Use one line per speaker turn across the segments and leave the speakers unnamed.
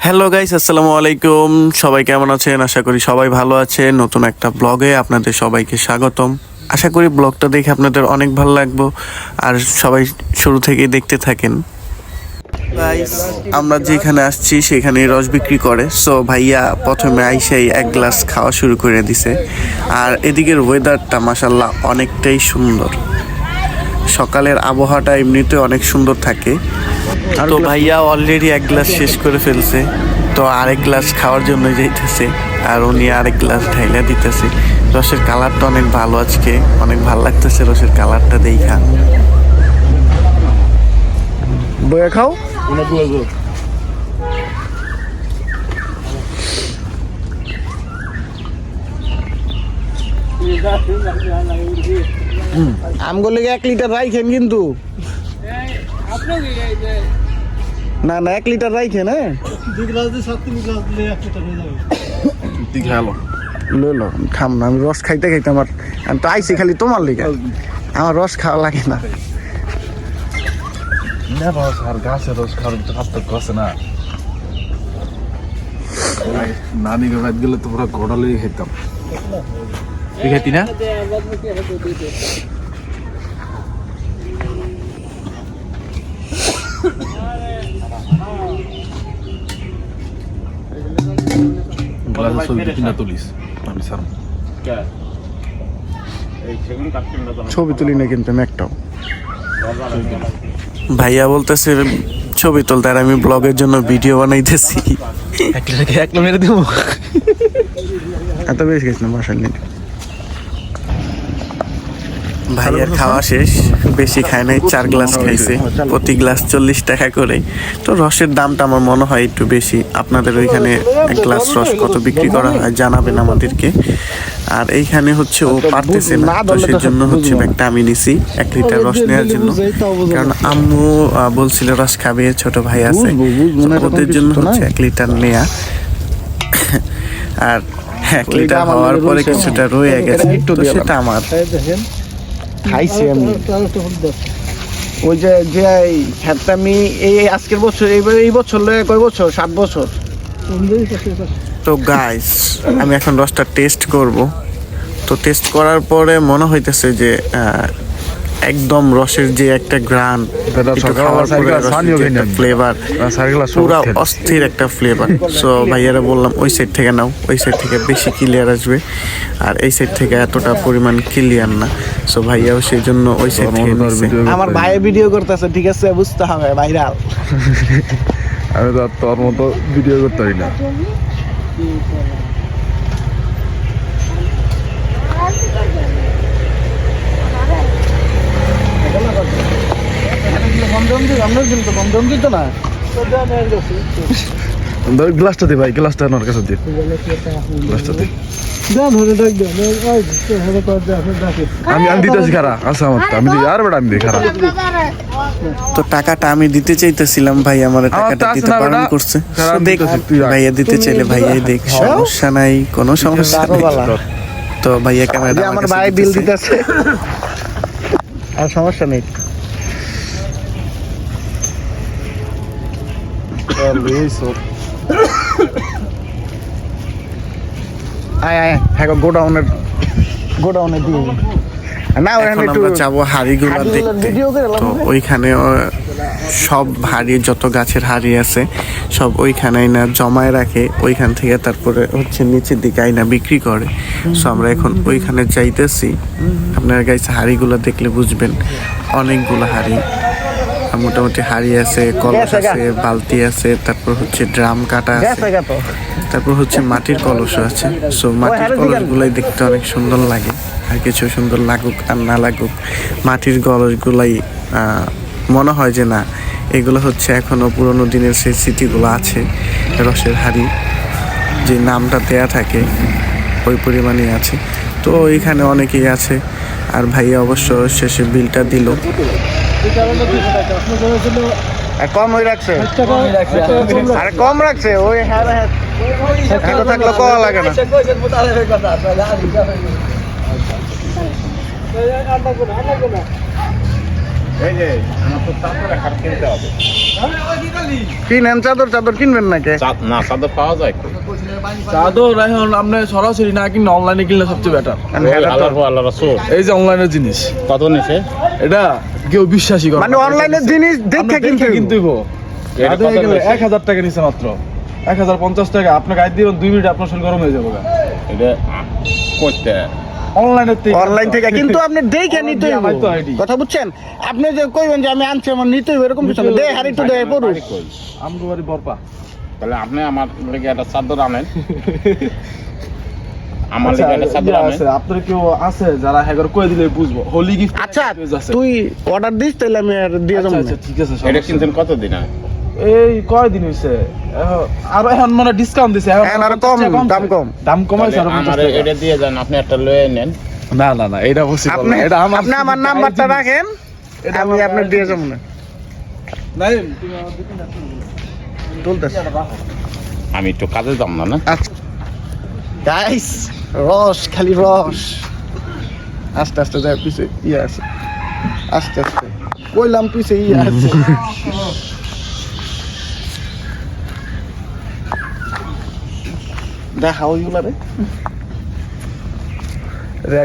Hello guys, আসসালামু আলাইকুম। সবাই কেমন আছেন? আশা করি সবাই ভালো আছেন। নতুন একটা ব্লগে আপনাদের সবাইকে স্বাগতম। আশা করি ব্লগটা দেখে আপনাদের অনেক ভালো লাগবে আর সবাই শুরু থেকেই দেখতে থাকেন। গাইস, আমরা যেখানে আসছি সেখানে রস বিক্রি করে। সো ভাইয়া প্রথমে আইসাই এক গ্লাস খাওয়া শুরু করে দিছে। আর এদিকের ওয়েদারটা মাশাল্লাহ অনেকটাই সুন্দর। সকালের আবহাওয়াটা এমনিতে অনেক সুন্দর থাকে। তো ভাইয়া অলরেডি এক গ্লাস শেষ করে ফেলছে, তো আরেক গ্লাস খাওয়ার জন্য যাইতেছে আর উনি আরেক গ্লাস ঢাইলা দিতেছে। রসের কালারটা অনেক ভালো, আজকে অনেক ভালো লাগতেছে রসের কালারটা দেখা। বয়া খাও আমগুলো 1 লিটার রাইখেন কিন্তু না 1 লিটার রাইখেন। হ্যাঁ লো খাম না, আমি রস খাইতে খাইতে আমি তো আইসি খালি তোমার লিগে, আমার রস খাওয়া লাগে না।
রস আর গাছের রস খাওয়ার পার্থক্য আছে না। নানি বাড়ি গেলে তো পুরো গোড়া লেগে খেতাম। খেতি না গ্লাসের ছবি কিনা তুলিস আমি সার
ছবি তুলি না কিন্তু আমি একটাও। ভাইয়া বলতেছে ছবি তুলতে, আর আমি ব্লগের জন্য ভিডিও বানাইতেছি।
এক মেরে দেবো।
এত বেশি গেছি না বাসার নিয়ে। ভাইয়ার খাওয়া শেষ, বেশি খায় নাই, 4 গ্লাস খাইছে, প্রতি গ্লাস 40 টাকা করে। তো রসের দামটা আমার মনে হয় একটু বেশি। আপনাদের ওইখানে এক গ্লাস রস কত বিক্রি করা হয় জানাবেন আমাদেরকে। আর এইখানে হচ্ছে ও পারতেছে না, তো সেই জন্য হচ্ছে ব্যাগটা আমি নিছি 1 লিটার রস নেওয়ার জন্য। কারণ আম্মু বলছিল রস খাবে, ছোট ভাই আছে, ওদের জন্য হচ্ছে 1 লিটার নেয়া। আর 1 লিটার হওয়ার পরে কিছুটা রয়ে গেছে, তো সেটা আমার খাইছি আমি। ওই যে খেতটা আমি এই আজকের বছর এই বছর কয় বছর 7 বছর। তো গাইস, আমি এখন রসটা টেস্ট করব। তো টেস্ট করার পরে মনে হইতেছে যে একদম রসের যে একটা গ্রান, ফ্লেভার, পুরা অস্থির একটা ফ্লেভার। সো ভাইয়ারা বললাম ওই সাইড থেকে নাও, ওই সাইড থেকে বেশি ক্লিয়ার আসবে, আর এই সাইড থেকে এতটা পরিমাণ ক্লিয়ার না। সো ভাইয়াও সেই জন্য ওই সাইড থেকে নিছে। আমার ভাই ভিডিও করতেছে, ঠিক আছে, বুঝতে হবে ভাইরাল।
আমি তো তোর মতো ভিডিও করতে পারি না। গ্লাসটা দে ভাই, গ্লাসটা আমার কাছে দে, গ্লাসটা দে। আমি দিতেছি খারা, আচ্ছা আমার আমি দিই, আর বেটা আমি দিই খারা।
তো টাকাটা আমি দিতে চাইতেছিলাম, ভাই আমার টাকাটা দিতে বারণ করছে। দেখ ভাইয়া দিতে চাইলে ভাইয়াই দেখ, সমস্যা নাই, কোনো সমস্যা নেই। তো ভাইয়া ক্যামেরাটা আমার ভাই বিল দিতেছে, আর সমস্যা নেই। গোডাউনে দিয়ে না, আমরা যাবো হাড়িগুলো দেখতে। তো ওইখানে সব হাড়ি, যত গাছের হাড়ি আছে সব ওইখানে না জমায় রাখে, ওইখান থেকে তারপরে হচ্ছে নিচের দিকে আইনা বিক্রি করে। সো আমরা এখন ওইখানে যাইতেছি। আপনার গাইছে হাড়িগুলো দেখলে বুঝবেন, অনেকগুলো হাড়ি, মোটামুটি হাড়ি আছে, কলস আছে, বালতি আছে, তারপর হচ্ছে ড্রাম কাটা আছে, তারপর হচ্ছে মাটির কলসও আছে। সো মাটির কলসগুলাই দেখতে অনেক সুন্দর লাগে, আর কিছু সুন্দর লাগুক আর না লাগুক, মাটির কলসগুলাই মনে হয় যে না, এগুলো হচ্ছে এখনো পুরোনো দিনের সেই স্মৃতিগুলো আছে। রসের হাড়ি যে নামটা দেয়া থাকে ওই পরিমাণে আছে। তো ওইখানে অনেকেই আছে, আর ভাইয়া অবশ্য শেষে বিলটা দিল। কম হয়ে রাখছে, আরে কম রাখছে, ওই হ্যাঁ থাকলে কওয়া লাগে না।
এই যে আমার তো চাদর এখন কিনতে হবে।
কিনেন চাদর, চাদর কিনবেন নাকি?
না চাদর পাওয়া যায় তো।
চাদর এখন আপনি সরাসরি না কিনলে অনলাইনে কিনলে সবচেয়ে বেটার।
আল্লাহ রাসূল
এই যে অনলাইনের জিনিস
কত নিছে?
এটা কেউ বিশ্বাসই করে
মানে অনলাইনের জিনিস দেখে
কিন্তু 1000 টাকা নিছে মাত্র 1050 টাকা। আপনি গাইড দিবেন 2 মিনিট আপনার শরীর গরম হয়ে যাবে।
এটা করতে
অনলাইন থেকে কিন্তু আপনি দেখে নিতে হইব। কথা বুঝছেন? আপনি যে কইবেন যে আমি আনছি আমার নিতে হইব এরকম কিছু না। দে হারি তো দে পুরুষ।
আমগো বাড়ি বরপা।
তাহলে আপনি আমার লাগি একটা চাদর আনেন। আমার লাগি একটা চাদর আনেন।
আছে আপনার কেউ আছে যারা হ্যাগর কই দিলে বুঝবো। হোলি গিফট
আচ্ছা তুই অর্ডার দিস তাহলে আমি আর দিয়ে দেব।
আচ্ছা ঠিক আছে।
এটা কিনছেন কত দিন আগে?
এই কয়দিন হইছে? আর এখন মানে ডিসকাউন্ট দিছে।
এখন আর কম
দাম কমাইছে।
আমার এটা দিয়ে যান, আপনি একটা লয়ে নেন।
না না না এটা পসিবল
আপনি
না। এটা
আপনি আমার নাম্বারটা রাখেন, আমি আপনার দিয়ে যাব না।
নাই
তুলতেছি।
আমি একটু কাজে যাব না।
আচ্ছা গাইস, রস খালি রস। আস্তে আস্তে যায় পিছে ইয়ে আছে। আস্তে আস্তে কইলাম পিছে ইয়ে আছে। দেখাও ইউলা রে।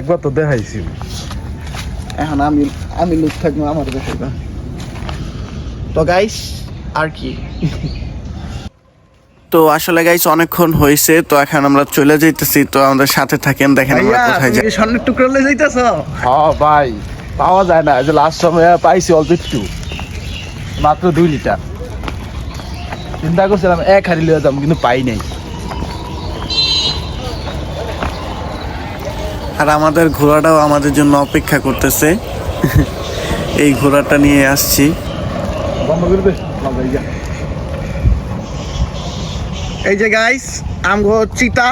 একবার তো দেখাইছি।
এখন আমি লুক থাকবো আমার দেখাইবা। তো গাইস আর কি, তো আসলে গাইস অনেকক্ষণ হয়েছে, তো এখন আমরা চলে যাইতেছি। তো আমাদের সাথে থাকেন, দেখেন আমরা কোথায় যাই। স্বর্ণের টুকরো লয়ে যাইতাছ?
হ্যাঁ ভাই, পাওয়া যায় না। যে লাস্ট সময় পাইছি অল্প একটু, মাত্র 2 লিটার। চিন্তা করছিলাম 1 হাড়ি লিয়ে যাম, কিন্তু পাই নাই।
আর আমাদের ঘোড়াটাও আমাদের জন্য অপেক্ষা করতেছে। এই ঘোড়াটা নিয়ে আসছি।
বন্ধ করবে
এই যে গাইস, আমগো চিতা,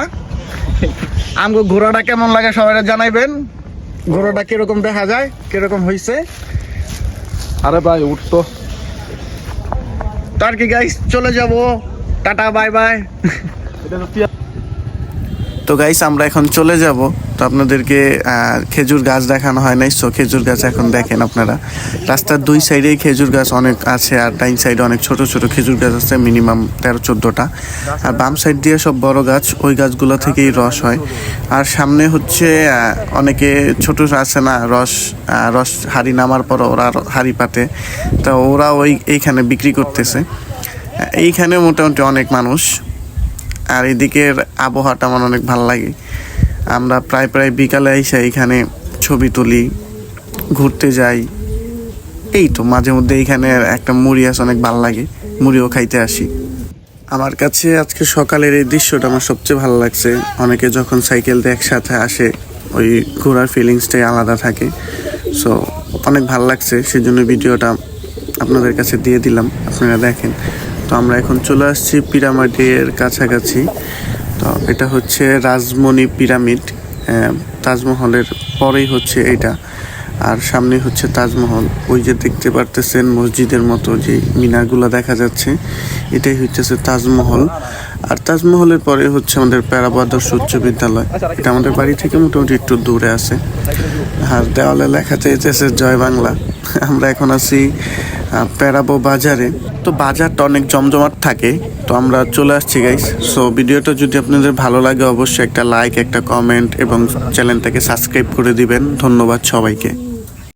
আমগো ঘোড়াটা কেমন লাগে সবাই জানাইবেন। ঘোড়াটা কিরকম দেখা যায়, কিরকম হইছে।
আরে ভাই উঠতো।
তার কি গাইস, চলে যাব, টাটা বাই বাই। তো গাইস আমরা এখন চলে যাব। তো আপনাদেরকে খেজুর গাছ দেখানো হয় নাই, সো খেজুর গাছ এখন দেখেন আপনারা। রাস্তার 2 সাইডেই খেজুর গাছ অনেক আছে, আর ডাইন সাইডে অনেক ছোট ছোট খেজুর গাছ আছে, মিনিমাম 13-14টা। আর বাম সাইড দিয়ে সব বড় গাছ, ওই গাছগুলো থেকেই রস হয়। আর সামনে হচ্ছে অনেকে ছোট আছে না, রস হাড়ি নামার পর ওরা হাড়ি পাতে, তা ওরা এইখানে বিক্রি করতেছে। এইখানে মোটামুটি অনেক মানুষ। আর এদিকের আবহাওয়াটা আমার অনেক ভালো লাগে। আমরা প্রায় বিকালে এসে এখানে ছবি তুলি, ঘুরতে যাই। এই তো মাঝে মধ্যে এইখানে একটা মুড়ি আছে, অনেক ভালো লাগে, মুড়িও খাইতে আসি। আমার কাছে আজকে সকালের এই দৃশ্যটা আমার সবচেয়ে ভালো লাগছে। অনেকে যখন সাইকেল দিয়ে একসাথে আসে, ওই ঘোরার ফিলিংসটাই আলাদা থাকে। সো অনেক ভালো লাগছে, সেজন্য ভিডিওটা আপনাদের কাছে দিয়ে দিলাম, আপনারা দেখেন। তো আমরা এখন চলে আসছি পিরামিডের কাছাকাছি। তো এটা হচ্ছে রাজমণি পিরামিড, তাজমহলের পরেই হচ্ছে এটা। আর সামনে হচ্ছে তাজমহল। ওই যে দেখতে পারতেছেন মসজিদের মতো যে মিনারগুলো দেখা যাচ্ছে, এটাই হচ্ছে তাজমহল। আর তাজমহলের পরে হচ্ছে আমাদের প্যারাবো আদর্শ উচ্চ বিদ্যালয়। এটা আমাদের বাড়ি থেকে মোটামুটি একটু দূরে আছে। আর দেওয়ালে লেখা চাইতেছে জয় বাংলা। আমরা এখন আছি প্যারাবো বাজারে। তো বাজারটা অনেক জমজমাট থাকে। তো আমরা চলে আসছি গাইস। সো ভিডিওটা যদি আপনাদের ভালো লাগে অবশ্যই একটা লাইক, একটা কমেন্ট এবং চ্যানেলটাকে সাবস্ক্রাইব করে দিবেন। ধন্যবাদ সবাইকে।